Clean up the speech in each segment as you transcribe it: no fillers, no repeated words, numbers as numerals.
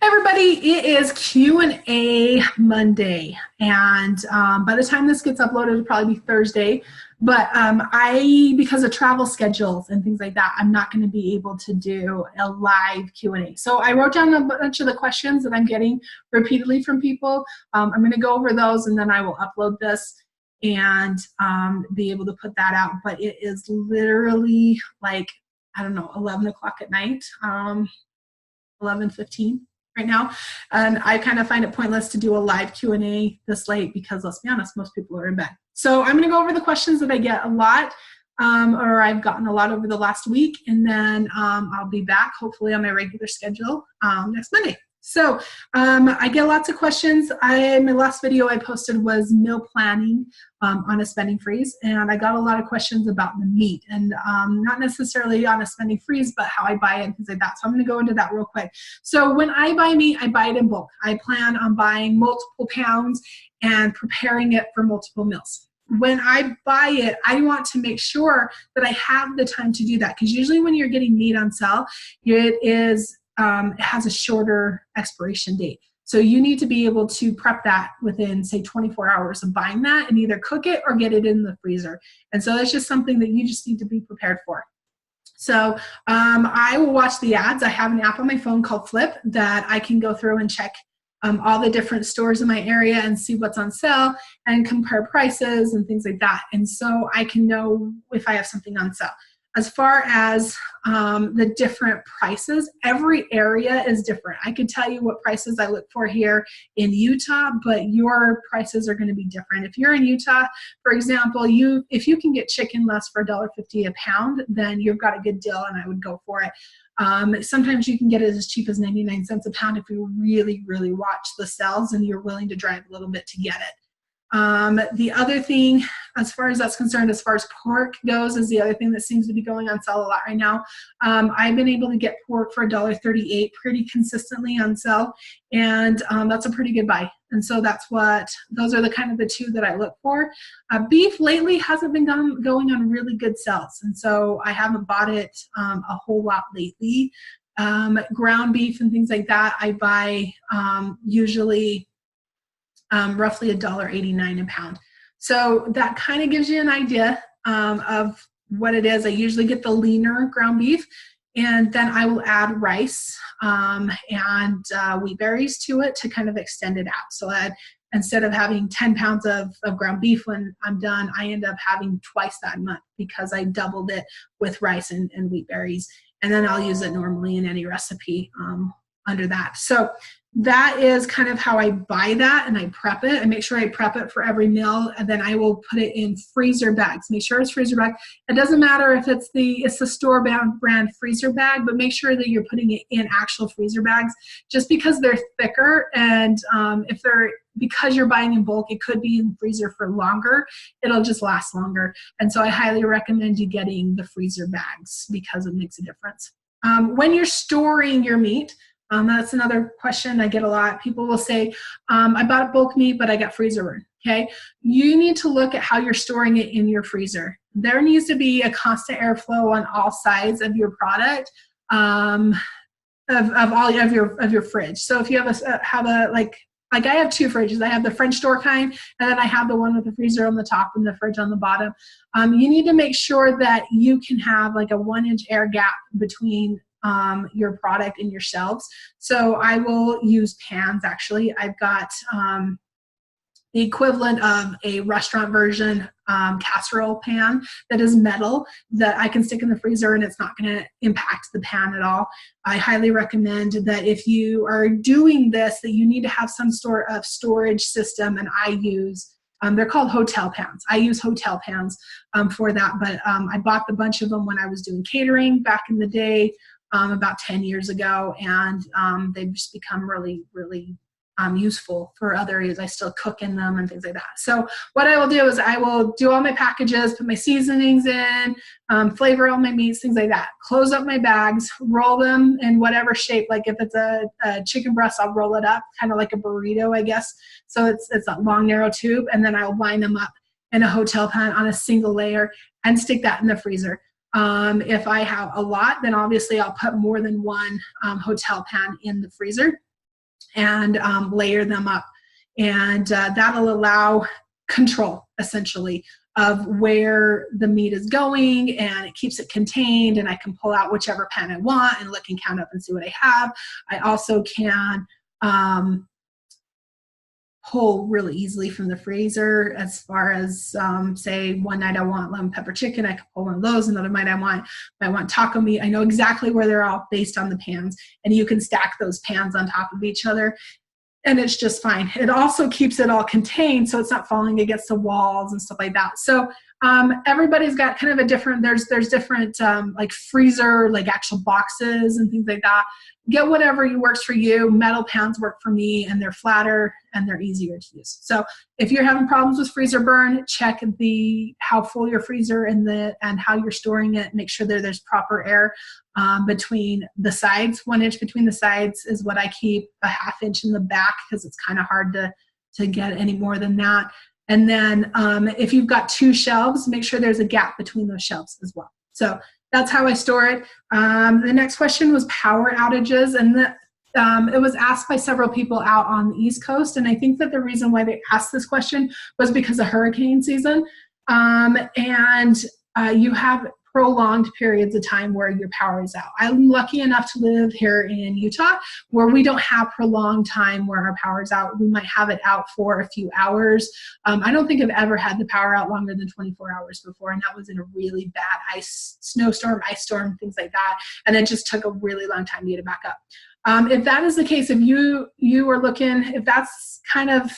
Everybody, it is Q&A Monday, and by the time this gets uploaded, it'll probably be Thursday. But because of travel schedules and things like that, I'm not going to be able to do a live Q&A. So I wrote down a bunch of the questions that I'm getting repeatedly from people. I'm going to go over those, and then I will upload this and be able to put that out. But it is literally like, I don't know, 11 o'clock at night. 11:15 right now, and I kind of find it pointless to do a live Q&A this late because, let's be honest, most people are in bed. So I'm going to go over the questions that I get a lot, or I've gotten a lot over the last week, and then I'll be back hopefully on my regular schedule next Monday. So I get lots of questions. My last video I posted was meal planning on a spending freeze, and I got a lot of questions about the meat, and not necessarily on a spending freeze, but how I buy it and things like that. So I'm going to go into that real quick. So when I buy meat, I buy it in bulk. I plan on buying multiple pounds and preparing it for multiple meals. When I buy it, I want to make sure that I have the time to do that, because usually when you're getting meat on sale, it has a shorter expiration date. So you need to be able to prep that within, say, 24 hours of buying that and either cook it or get it in the freezer. And so that's just something that you just need to be prepared for. So I will watch the ads. I have an app on my phone called Flip that I can go through and check all the different stores in my area and see what's on sale and compare prices and things like that. And so I can know if I have something on sale. As far as the different prices, every area is different. I could tell you what prices I look for here in Utah, but your prices are going to be different. If you're in Utah, for example, if you can get chicken less for $1.50 a pound, then you've got a good deal, and I would go for it. Sometimes you can get it as cheap as 99 cents a pound if you really, really watch the sales and you're willing to drive a little bit to get it. The other thing, as far as that's concerned, as far as pork goes, is the other thing that seems to be going on sale a lot right now. I've been able to get pork for $1.38 pretty consistently on sale, and that's a pretty good buy. And so those are the kind of the two that I look for. Beef lately hasn't been going on really good sales, and so I haven't bought it a whole lot lately. Ground beef and things like that, I buy usually roughly $1.89 a pound. So that kind of gives you an idea of what it is. I usually get the leaner ground beef, and then I will add rice and wheat berries to it to kind of extend it out. So instead of having 10 pounds of ground beef when I'm done, I end up having twice that much because I doubled it with rice and wheat berries. And then I'll use it normally in any recipe under that. So that is kind of how I buy that, and I prep it. I make sure I prep it for every meal, and then I will put it in freezer bags. Make sure it's freezer bag. It doesn't matter if it's the store brand freezer bag, but make sure that you're putting it in actual freezer bags, just because they're thicker, and because you're buying in bulk, it could be in the freezer for longer. It'll just last longer. And so I highly recommend you getting the freezer bags because it makes a difference. When you're storing your meat, that's another question I get a lot. People will say, I bought bulk meat, but I got freezer burn. Okay, you need to look at how you're storing it in your freezer. There needs to be a constant airflow on all sides of your product, of your fridge. So if you have like I have two fridges. I have the French door kind, and then I have the one with the freezer on the top and the fridge on the bottom. You need to make sure that you can have like a 1-inch air gap between your product and your shelves. So I will use pans. Actually, I've got the equivalent of a restaurant version casserole pan that is metal that I can stick in the freezer, and it's not going to impact the pan at all. I highly recommend that if you are doing this, that you need to have some sort of storage system, and I use they're called hotel pans. I use hotel pans for that, but I bought a bunch of them when I was doing catering back in the day, about 10 years ago, and they've just become really, really useful for other areas. I still cook in them and things like that. So what I will do is I will do all my packages, put my seasonings in, flavor all my meats, things like that. Close up my bags, roll them in whatever shape. Like if it's a chicken breast, I'll roll it up, kind of like a burrito, I guess. So it's a long, narrow tube, and then I'll line them up in a hotel pan on a single layer and stick that in the freezer. If I have a lot, then obviously I'll put more than one hotel pan in the freezer. and layer them up. And that'll allow control, essentially, of where the meat is going, and it keeps it contained, and I can pull out whichever pan I want and look and count up and see what I have. I also can pull really easily from the freezer as far as, say, one night I want lemon pepper chicken, I can pull one of those. Another night I want taco meat. I know exactly where they're all based on the pans, and you can stack those pans on top of each other, and it's just fine. It also keeps it all contained, so it's not falling against the walls and stuff like that. So everybody's got kind of a different, there's different like freezer, like actual boxes and things like that. Get whatever works for you. Metal pans work for me, and they're flatter and they're easier to use. So if you're having problems with freezer burn, check how full your freezer and how you're storing it. Make sure there's proper air between the sides. 1 inch between the sides is what I keep. A 1/2 inch in the back, because it's kind of hard to get any more than that. And then if you've got 2 shelves, make sure there's a gap between those shelves as well. So that's how I store it. The next question was power outages, and it was asked by several people out on the East Coast, and I think that the reason why they asked this question was because of hurricane season, and you have prolonged periods of time where your power is out. I'm lucky enough to live here in Utah, where we don't have prolonged time where our power is out. We might have it out for a few hours. I don't think I've ever had the power out longer than 24 hours before, and that was in a really bad snowstorm, ice storm, things like that, and it just took a really long time to get it back up. If that is the case, if you are looking, if that's kind of,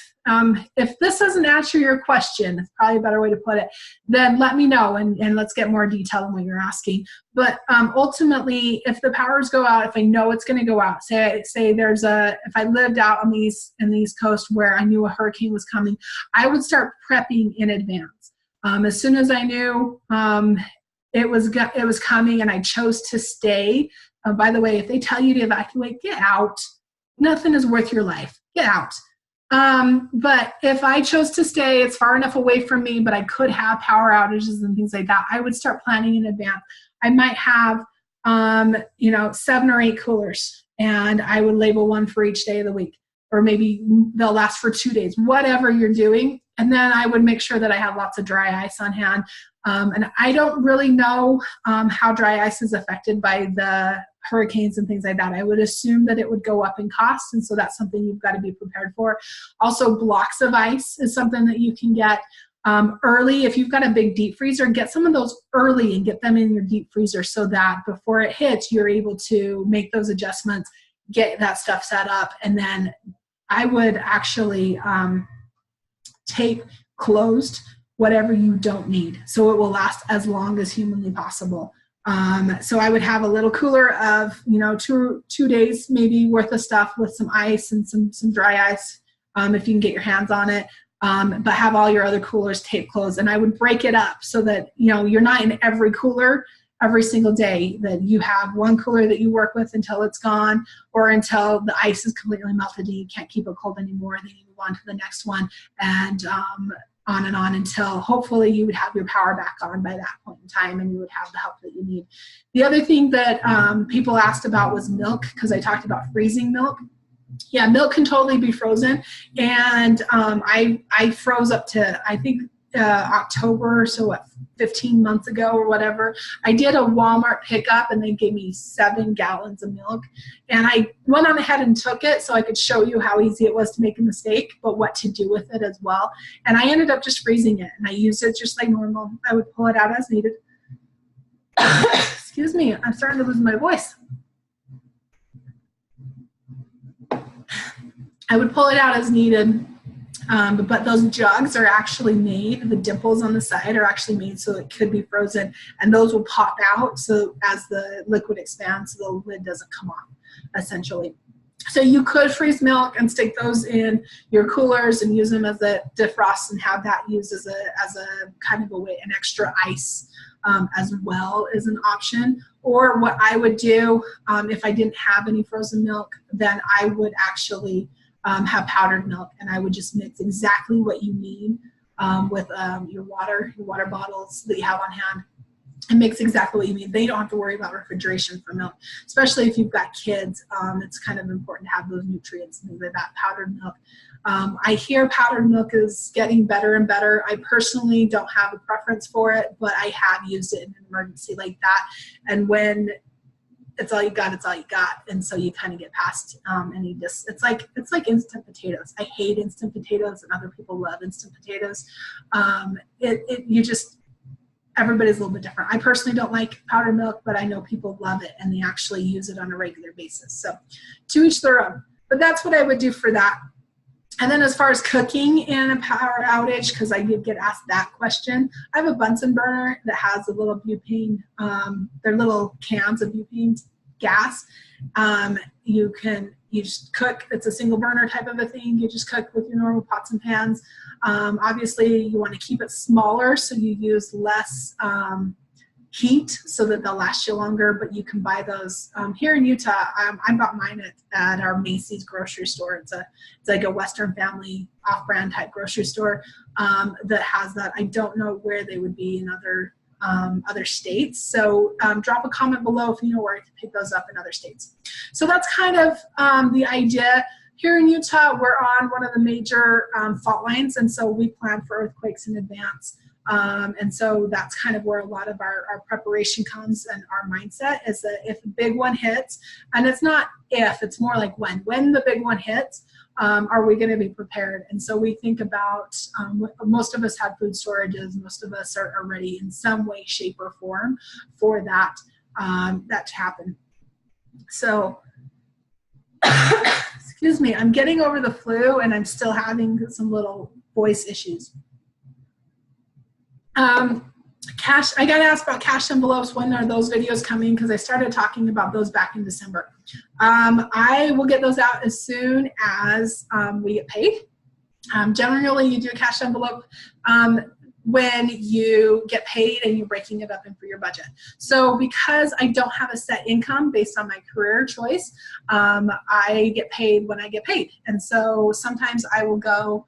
if this doesn't answer your question, it's probably a better way to put it, then let me know, and let's get more detail on what you're asking. But ultimately, if the powers go out, if I know it's going to go out, say if I lived out on the East Coast where I knew a hurricane was coming, I would start prepping in advance. As soon as I knew it was coming and I chose to stay. By the way, if they tell you to evacuate, get out. Nothing is worth your life. Get out. But if I chose to stay, it's far enough away from me, but I could have power outages and things like that, I would start planning in advance. I might have, 7 or 8 coolers, and I would label one for each day of the week, or maybe they'll last for 2 days, whatever you're doing. And then I would make sure that I have lots of dry ice on hand. And I don't really know how dry ice is affected by the hurricanes and things like that. I would assume that it would go up in cost, and so that's something you've got to be prepared for. Also, blocks of ice is something that you can get early. If you've got a big deep freezer, get some of those early and get them in your deep freezer, so that before it hits, you're able to make those adjustments, get that stuff set up. And then I would actually tape closed whatever you don't need, so it will last as long as humanly possible. So I would have a little cooler of, 2 days maybe worth of stuff with some ice and some dry ice, if you can get your hands on it. But have all your other coolers tape closed. And I would break it up so that, you're not in every cooler every single day, that you have one cooler that you work with until it's gone, or until the ice is completely melted and you can't keep it cold anymore. Then you move on to the next one, and on and on, until hopefully you would have your power back on by that point in time, and you would have the help that you need. The other thing that people asked about was milk, because I talked about freezing milk. Yeah, milk can totally be frozen, and I froze up to, I think, October, so 15 months ago or whatever. I did a Walmart pickup, and they gave me 7 gallons of milk, and I went on ahead and took it so I could show you how easy it was to make a mistake, but what to do with it as well. And I ended up just freezing it, and I used it just like normal. I would pull it out as needed. Excuse me, I'm starting to lose my voice. I would pull it out as needed. But those jugs are actually made, the dimples on the side are actually made so it could be frozen, and those will pop out so as the liquid expands, so the lid doesn't come off, essentially. So you could freeze milk and stick those in your coolers and use them as a defrost, and have that used as a kind of an extra ice as well as an option. Or what I would do if I didn't have any frozen milk, then I would actually have powdered milk, and I would just mix exactly what you need with your water bottles that you have on hand. it makes exactly what you mean. They don't have to worry about refrigeration for milk, especially if you've got kids. It's kind of important to have those nutrients and things like that. Powdered milk. I hear powdered milk is getting better and better. I personally don't have a preference for it, but I have used it in an emergency like that. And when it's all you got, it's all you got. And so you kind of get past it's like instant potatoes. I hate instant potatoes, and other people love instant potatoes. Everybody's a little bit different. I personally don't like powdered milk, but I know people love it and they actually use it on a regular basis. So to each their own. But that's what I would do for that. And then as far as cooking in a power outage, because I did get asked that question, I have a Bunsen burner that has a little butane, they're little cans of butane gas. You just cook, it's a single burner type of a thing. You just cook with your normal pots and pans. Obviously you want to keep it smaller so you use less heat so that they'll last you longer, but you can buy those here in Utah. I bought mine at our Macy's grocery store. It's like a Western Family off-brand type grocery store that has that. I don't know where they would be in other states. So drop a comment below if you know where I can pick those up in other states. So that's kind of the idea. Here in Utah, we're on one of the major fault lines, and so we plan for earthquakes in advance. And so that's kind of where a lot of our preparation comes, and our mindset is that if a big one hits, and it's not if, it's more like when the big one hits, are we going to be prepared? And so we think about, most of us have food storages, most of us are ready in some way, shape, or form for that, that to happen. So, excuse me, I'm getting over the flu and I'm still having some little voice issues. Cash, I got asked about cash envelopes. When are those videos coming? Because I started talking about those back in December. I will get those out as soon as we get paid. Generally, you do a cash envelope when you get paid and you're breaking it up in for your budget. So because I don't have a set income based on my career choice, I get paid when I get paid. And so sometimes I will go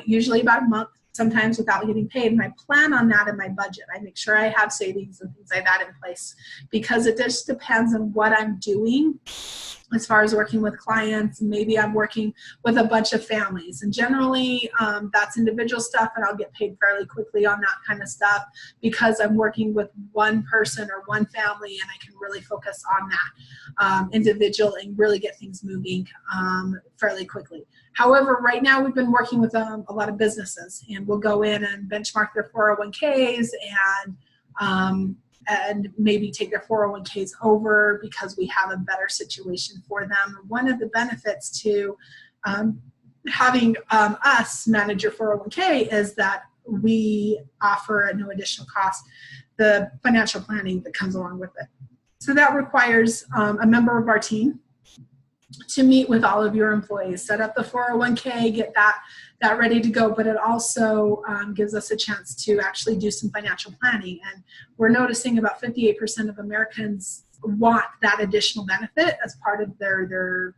usually about a month, sometimes without getting paid, and I plan on that in my budget. I make sure I have savings and things like that in place, because it just depends on what I'm doing as far as working with clients. Maybe I'm working with a bunch of families, and generally that's individual stuff, and I'll get paid fairly quickly on that kind of stuff because I'm working with one person or one family, and I can really focus on that individual and really get things moving fairly quickly. However, right now we've been working with a lot of businesses, and we'll go in and benchmark their 401ks and maybe take their 401ks over because we have a better situation for them. One of the benefits to having us manage your 401k is that we offer at no additional cost the financial planning that comes along with it. So that requires a member of our team to meet with all of your employees, set up the 401k, get that ready to go, but it also gives us a chance to actually do some financial planning. And we're noticing about 58% of Americans want that additional benefit as part of their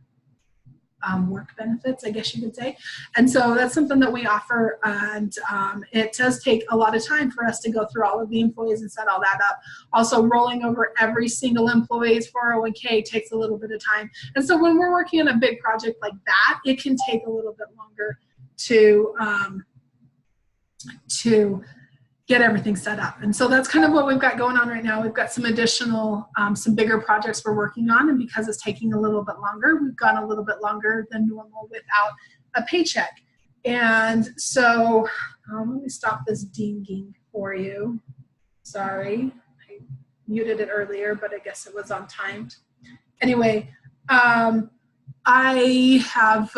work benefits, I guess you could say. And so that's something that we offer, and it does take a lot of time for us to go through all of the employees and set all that up. Also, rolling over every single employee's 401k takes a little bit of time. And so when we're working on a big project like that, it can take a little bit longer to get everything set up. And so that's kind of what we've got going on right now. We've got some additional, some bigger projects we're working on, and because it's taking a little bit longer, we've gone a little bit longer than normal without a paycheck. And so let me stop this dinging for you. Sorry, I muted it earlier, but I guess it was on timed. Anyway, I have,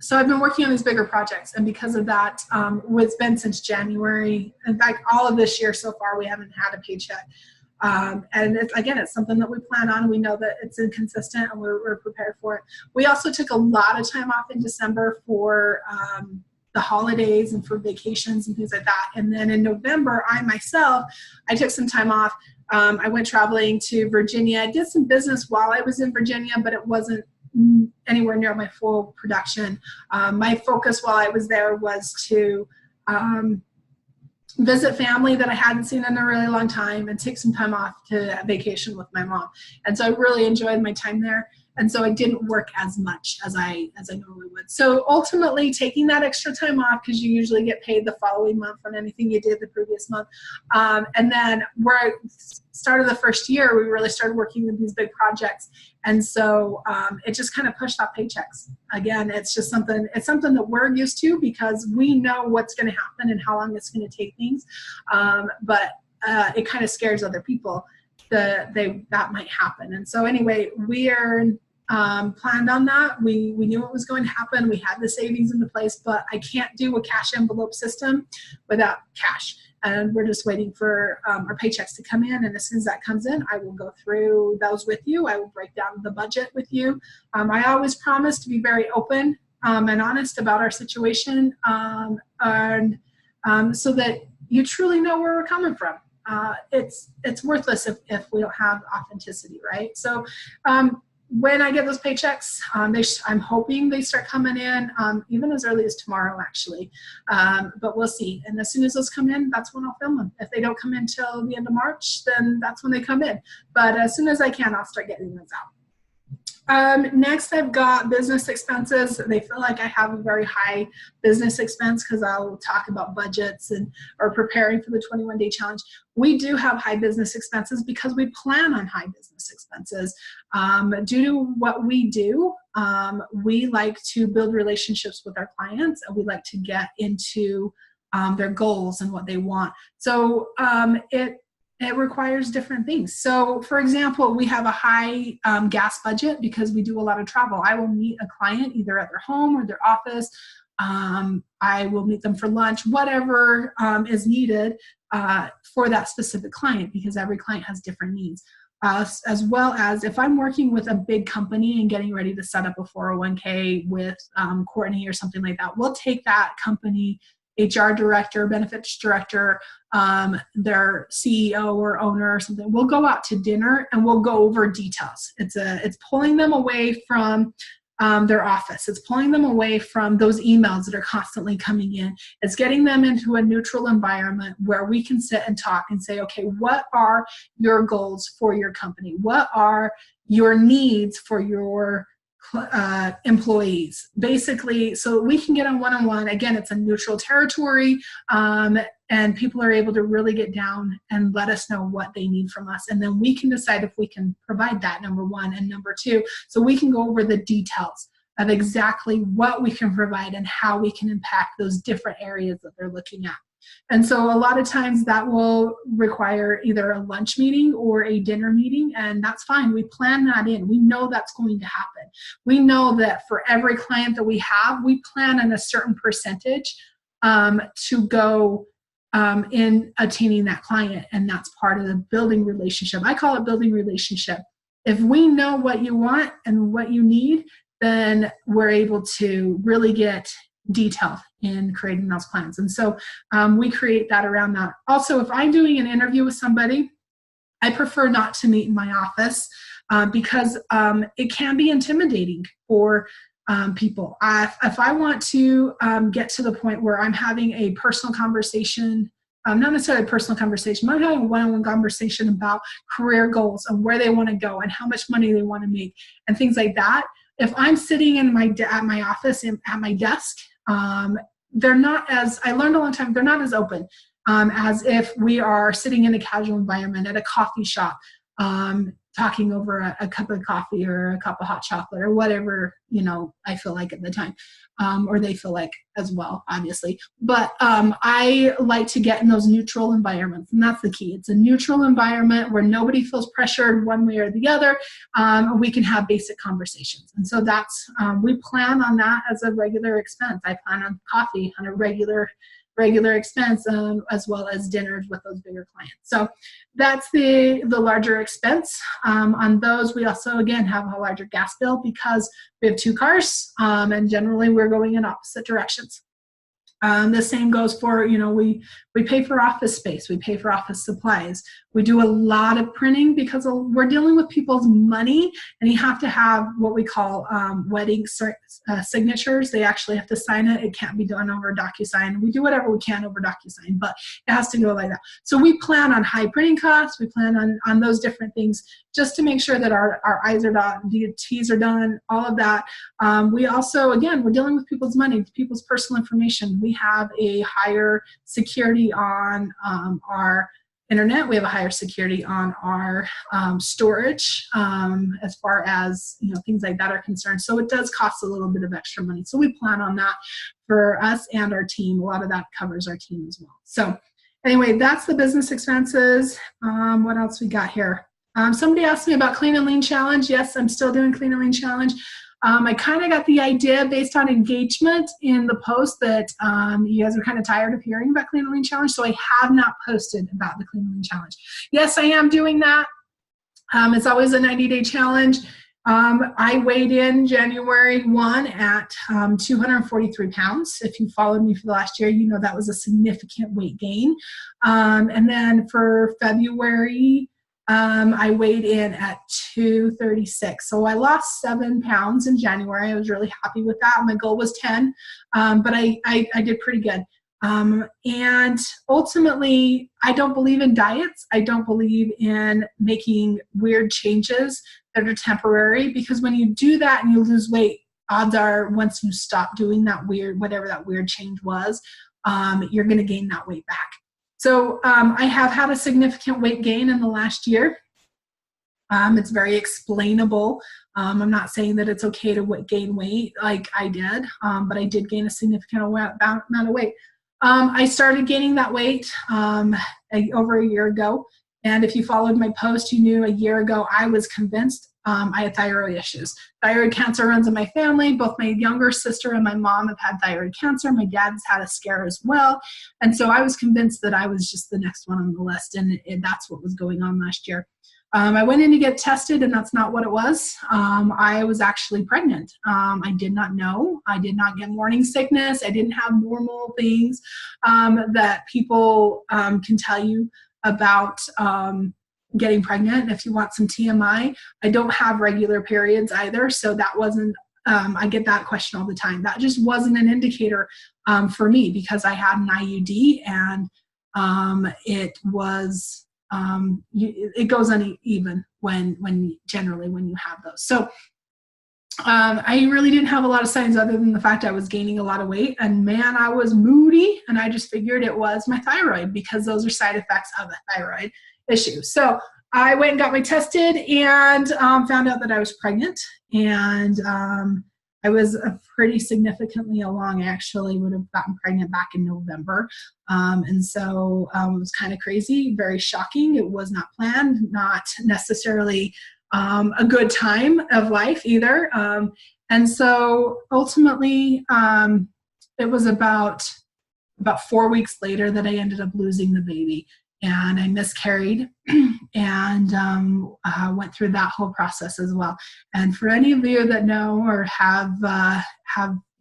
so I've been working on these bigger projects, and because of that, it's been since January. In fact, all of this year so far, we haven't had a paycheck. And it's something that we plan on. We know that it's inconsistent, and we're prepared for it. We also took a lot of time off in December for the holidays and for vacations and things like that. And then in November, I took some time off. I went traveling to Virginia. I did some business while I was in Virginia, but it wasn't anywhere near my full production. My focus while I was there was to visit family that I hadn't seen in a really long time, and take some time off to vacation with my mom. And so I really enjoyed my time there. And so I didn't work as much as I normally would. So ultimately, taking that extra time off, because you usually get paid the following month on anything you did the previous month. And then where I started the first year, we really started working with these big projects. And so it just kind of pushed off paychecks. Again, it's just something that we're used to, because we know what's going to happen and how long it's going to take things. But it kind of scares other people that might happen. And so anyway, we are planned on that. We knew it was going to happen. We had the savings into place, but I can't do a cash envelope system without cash. And we're just waiting for our paychecks to come in. And as soon as that comes in, I will go through those with you. I will break down the budget with you. I always promise to be very open and honest about our situation, and so that you truly know where we're coming from. It's worthless if we don't have authenticity, right? So when I get those paychecks, I'm hoping they start coming in even as early as tomorrow, actually. But we'll see. And as soon as those come in, that's when I'll film them. If they don't come in till the end of March, then that's when they come in. But as soon as I can, I'll start getting those out. Next, I've got business expenses. They feel like I have a very high business expense because I'll talk about budgets or preparing for the 21-day challenge. We do have high business expenses because we plan on high business expenses. Due to what we do, we like to build relationships with our clients, and we like to get into their goals and what they want. So it requires different things. So for example, we have a high gas budget because we do a lot of travel. I will meet a client either at their home or their office. I will meet them for lunch, whatever is needed for that specific client, because every client has different needs. As well as if I'm working with a big company and getting ready to set up a 401k with Courtney or something like that, we'll take that company HR director, benefits director, their CEO or owner or something. We'll go out to dinner and we'll go over details. It's pulling them away from their office. It's pulling them away from those emails that are constantly coming in. It's getting them into a neutral environment where we can sit and talk and say, okay, what are your goals for your company? What are your needs for your employees, basically, so we can get on one-on-one. Again, it's a neutral territory, and people are able to really get down and let us know what they need from us, and then we can decide if we can provide that, number one, and number two, so we can go over the details of exactly what we can provide and how we can impact those different areas that they're looking at. And so a lot of times that will require either a lunch meeting or a dinner meeting, and that's fine. We plan that in. We know that's going to happen. We know that for every client that we have, we plan on a certain percentage to go in attaining that client, and that's part of the building relationship. I call it building relationship. If we know what you want and what you need, then we're able to really get detailed in creating those plans. And so we create that around that. Also, if I'm doing an interview with somebody, I prefer not to meet in my office because it can be intimidating for people. If I want to get to the point where I'm having a personal conversation, not necessarily a personal conversation, but I'm having a one-on-one conversation about career goals and where they want to go and how much money they want to make and things like that. If I'm sitting in at my office at my desk, they're not as, I learned a long time, they're not as open as if we are sitting in a casual environment at a coffee shop, talking over a cup of coffee or a cup of hot chocolate or whatever, I feel like at the time, or they feel like as well, obviously. But I like to get in those neutral environments, and that's the key. It's a neutral environment where nobody feels pressured one way or the other. We can have basic conversations. And so that's, we plan on that as a regular expense. I plan on coffee on a regular expense, as well as dinners with those bigger clients. So that's the larger expense. On those, we also, again, have a larger gas bill because we have two cars, and generally we're going in opposite directions. The same goes for, we pay for office space, we pay for office supplies. We do a lot of printing because we're dealing with people's money, and you have to have what we call wedding signatures. They actually have to sign it. It can't be done over DocuSign. We do whatever we can over DocuSign, but it has to go like that. So we plan on high printing costs. We plan on those different things just to make sure that our I's are dotted, the T's are done, all of that. We also, again, we're dealing with people's money, people's personal information. We have a higher security on our internet. We have a higher security on our storage as far as things like that are concerned. So it does cost a little bit of extra money. So we plan on that for us and our team. A lot of that covers our team as well. So anyway, that's the business expenses. What else we got here? Somebody asked me about Clean and Lean Challenge. Yes, I'm still doing Clean and Lean Challenge. I kind of got the idea based on engagement in the post that you guys are kind of tired of hearing about Clean and Lean Challenge, so I have not posted about the Clean and Lean Challenge. Yes, I am doing that. It's always a 90-day challenge. I weighed in January 1 at 243 pounds. If you followed me for the last year, you know that was a significant weight gain. And then for February, I weighed in at 236. So I lost 7 pounds in January. I was really happy with that. My goal was 10, but I did pretty good. And ultimately, I don't believe in diets. I don't believe in making weird changes that are temporary, because when you do that and you lose weight, odds are once you stop doing that weird, whatever that weird change was, you're going to gain that weight back. So I have had a significant weight gain in the last year. It's very explainable. I'm not saying that it's okay to gain weight like I did, but I did gain a significant amount of weight. I started gaining that weight over a year ago. And if you followed my post, you knew a year ago I was convinced I had thyroid issues. Thyroid cancer runs in my family. Both my younger sister and my mom have had thyroid cancer. My dad's had a scare as well. And so I was convinced that I was just the next one on the list, and that's what was going on last year. I went in to get tested, and that's not what it was. I was actually pregnant. I did not know. I did not get morning sickness. I didn't have normal things that people can tell you about getting pregnant. If you want some TMI, I don't have regular periods either. So that wasn't, I get that question all the time. That just wasn't an indicator for me, because I had an IUD, and it was, it goes uneven when generally when you have those. So I really didn't have a lot of signs other than the fact I was gaining a lot of weight, and man, I was moody, and I just figured it was my thyroid, because those are side effects of a thyroid issue. So I went and got my tested, and found out that I was pregnant, and I was pretty significantly along. I actually would have gotten pregnant back in November. And so it was kind of crazy, very shocking. It was not planned, not necessarily a good time of life either. And so ultimately, it was about 4 weeks later that I ended up losing the baby. And I miscarried and went through that whole process as well. And for any of you that know or have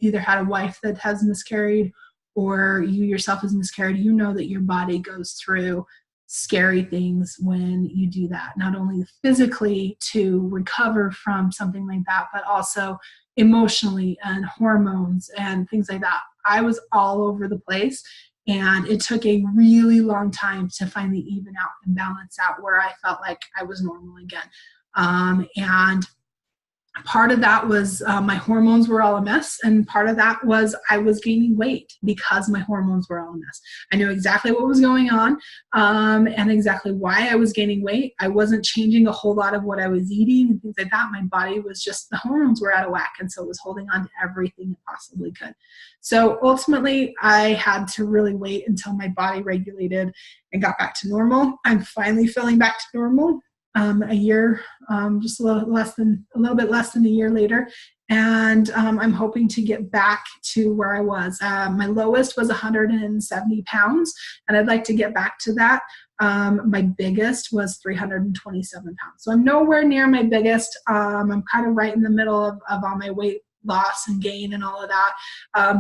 either had a wife that has miscarried, or you yourself has miscarried, you know that your body goes through scary things when you do that. Not only physically to recover from something like that, but also emotionally and hormones and things like that. I was all over the place. And it took a really long time to finally even out and balance out where I felt like I was normal again. And part of that was my hormones were all a mess. And part of that was I was gaining weight because my hormones were all a mess. I knew exactly what was going on and exactly why I was gaining weight. I wasn't changing a whole lot of what I was eating and things like that. My body was just, the hormones were out of whack. And so it was holding on to everything it possibly could. So ultimately, I had to really wait until my body regulated and got back to normal. I'm finally feeling back to normal. A year, just a little bit less than a year later. And I'm hoping to get back to where I was. My lowest was 170 pounds, and I'd like to get back to that. My biggest was 327 pounds. So I'm nowhere near my biggest. I'm kind of right in the middle of all my weight loss and gain and all of that.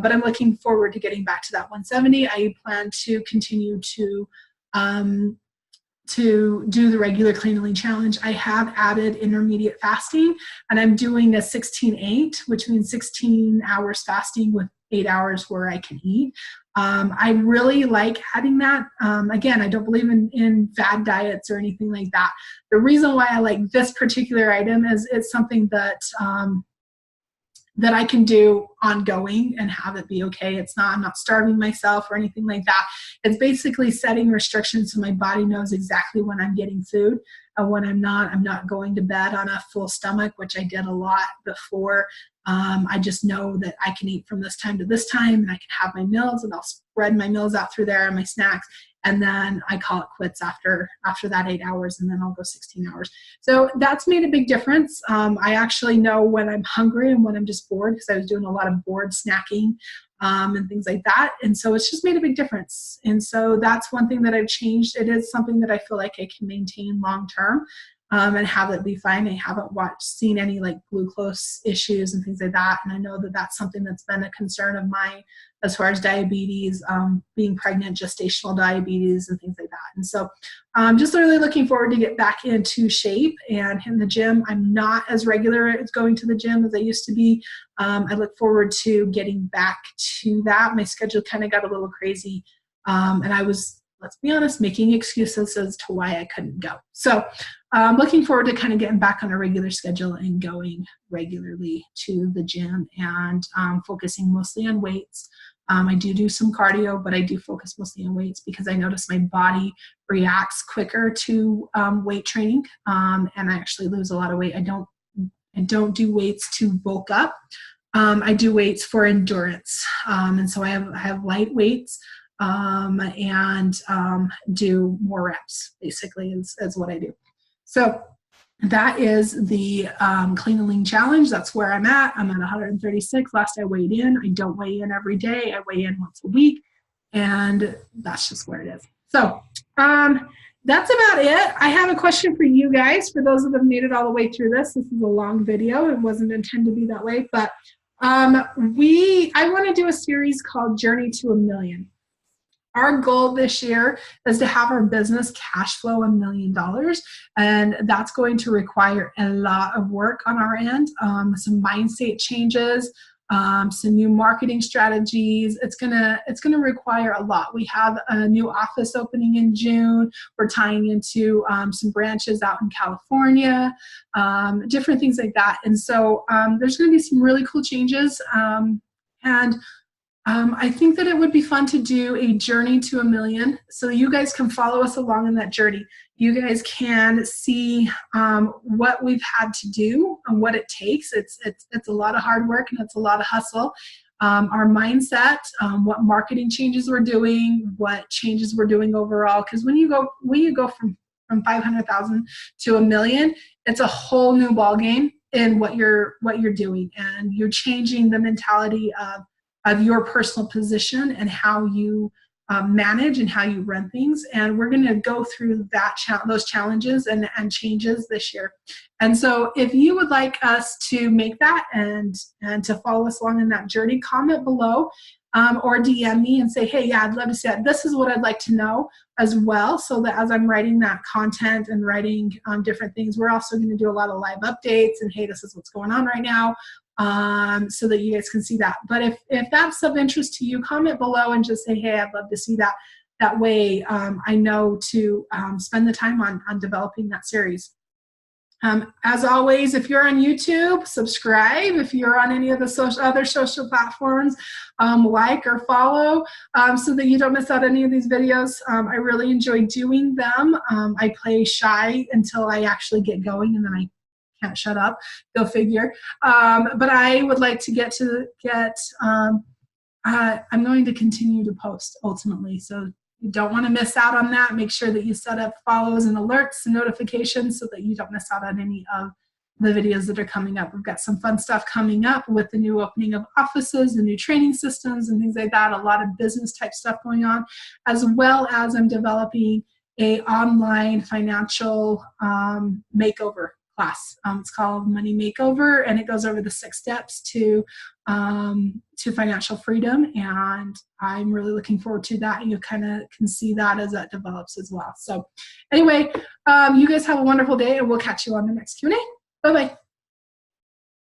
But I'm looking forward to getting back to that 170. I plan to continue to do the regular Clean and Lean challenge. I have added intermediate fasting, and I'm doing a 16-8, which means 16 hours fasting with 8 hours where I can eat. I really like adding that. Again, I don't believe in fad diets or anything like that. The reason why I like this particular item is it's something that that I can do ongoing and have it be okay. I'm not starving myself or anything like that. It's basically setting restrictions so my body knows exactly when I'm getting food and when I'm not. I'm not going to bed on a full stomach, which I did a lot before. I just know that I can eat from this time to this time, and I can have my meals, and I'll spread my meals out through there and my snacks. And then I call it quits after that 8 hours, and then I'll go 16 hours. So that's made a big difference. I actually know when I'm hungry and when I'm just bored, because I was doing a lot of bored snacking and things like that. And so it's just made a big difference. And so that's one thing that I've changed. It is something that I feel like I can maintain long term. And have it be fine. I haven't seen any like glucose issues and things like that. And I know that that's something that's been a concern of mine as far as diabetes, being pregnant, gestational diabetes, and things like that. And so I'm just really looking forward to get back into shape and in the gym. I'm not as regular as going to the gym as I used to be. I look forward to getting back to that. My schedule kind of got a little crazy. And I was, let's be honest, making excuses as to why I couldn't go. So I'm looking forward to kind of getting back on a regular schedule and going regularly to the gym and focusing mostly on weights. I do some cardio, but I do focus mostly on weights because I notice my body reacts quicker to weight training, and I actually lose a lot of weight. I don't do weights to bulk up. I do weights for endurance, and so I have light weights. And do more reps, basically, is what I do. So that is the Clean and Lean Challenge. That's where I'm at. I'm at 136. Last I weighed in. I don't weigh in every day. I weigh in once a week, and that's just where it is. So that's about it. I have a question for you guys. For those that have made it all the way through this is a long video. It wasn't intended to be that way, but I want to do a series called Journey to $1 Million. Our goal this year is to have our business cash flow $1 million, and that's going to require a lot of work on our end, some mindset changes, some new marketing strategies. It's gonna require a lot. We have a new office opening in June. We're tying into some branches out in California, different things like that. And so there's going to be some really cool changes, and I think that it would be fun to do a journey to $1 million, so you guys can follow us along in that journey. You guys can see what we've had to do and what it takes. It's a lot of hard work and it's a lot of hustle. Our mindset, what marketing changes we're doing, what changes we're doing overall. Because when you go from 500,000 to $1 million, it's a whole new ball game in what you're doing, and you're changing the mentality of your personal position and how you manage and how you run things. And we're going to go through those challenges and changes this year. And so if you would like us to make that and to follow us along in that journey, comment below or DM me and say, hey, yeah, I'd love to see that. This is what I'd like to know as well, so that as I'm writing that content and writing different things, we're also going to do a lot of live updates and, hey, this is what's going on right now. So that you guys can see that. But if that's of interest to you, comment below and just say, hey, I'd love to see that. That way I know to spend the time on developing that series. As always, if you're on YouTube, subscribe. If you're on any of the other social platforms, like or follow so that you don't miss out on any of these videos. I really enjoy doing them. I play shy until I actually get going, and then I can't shut up, go figure. But I would like to I'm going to continue to post ultimately. So you don't want to miss out on that. Make sure that you set up follows and alerts and notifications so that you don't miss out on any of the videos that are coming up. We've got some fun stuff coming up with the new opening of offices, the new training systems and things like that. A lot of business type stuff going on, as well as I'm developing a online financial makeover class. It's called Money Makeover, and it goes over the 6 steps to financial freedom. And I'm really looking forward to that. You kind of can see that as that develops as well. So anyway, you guys have a wonderful day, and we'll catch you on the next Q&A. Bye-bye.